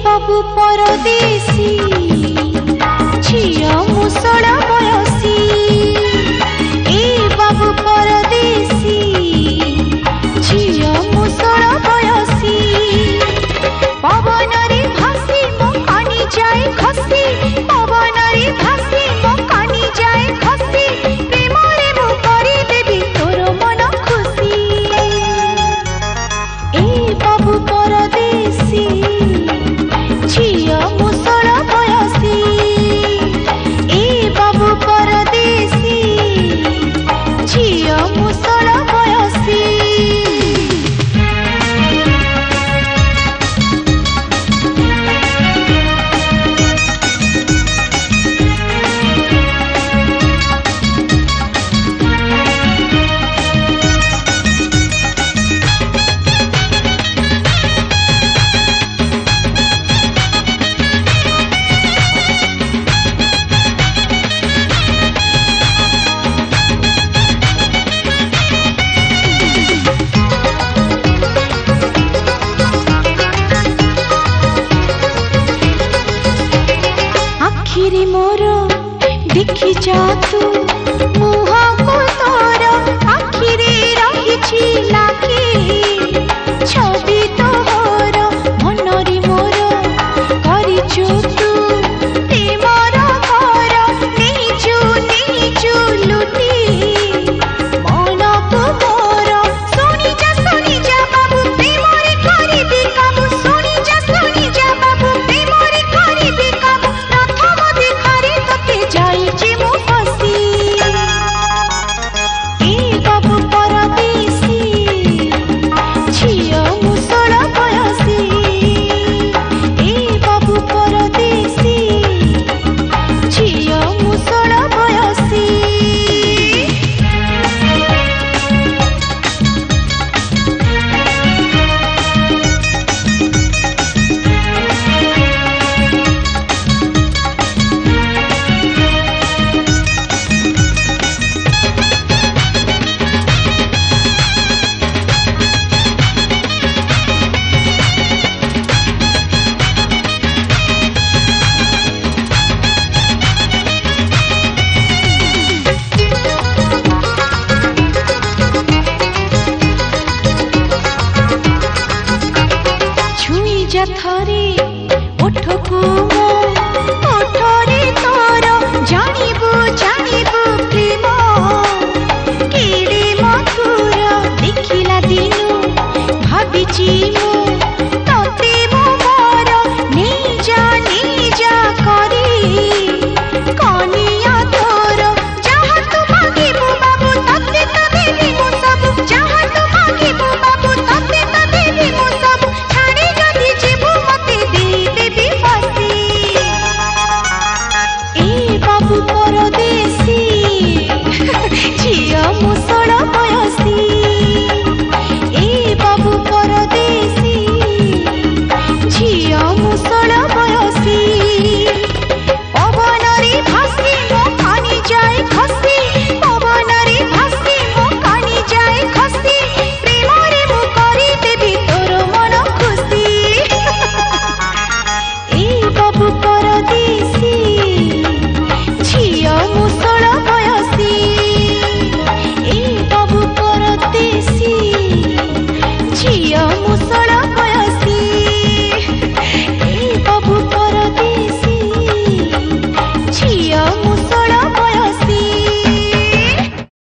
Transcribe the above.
बाबू परदेसी झिया मुसड़ बयसी ए बाबू परदेसी झिया मुसड़ बयसी पवन रे भासी मो कानी जाए खसी पवन रे भासी मो कानी जाए खसी प्रेम रे मो करी देबी तोर मन खुशी ए बाबू परदेसी झिया मुसड़ बयसी ए बाबू परदेसी झिया मुसड़ बयसी आखिरी मोर देखी जा तू मुह को तोर आखिरी रही लाखी छवि तोहर मनरी मोर करिचु तू प्रेमर घर नेचु लुटी मन को मोर सुनी जा बाबू प्रेमरे करिबी काबू सुनी जा बाबू प्रेमरे करिबी काबू बाबू परदेसी झिया मुसड़ बयसी ए बाबू परदेसी झिया मुसड़ बयसी जा थरे ओठको ओठरे तोर जानिबु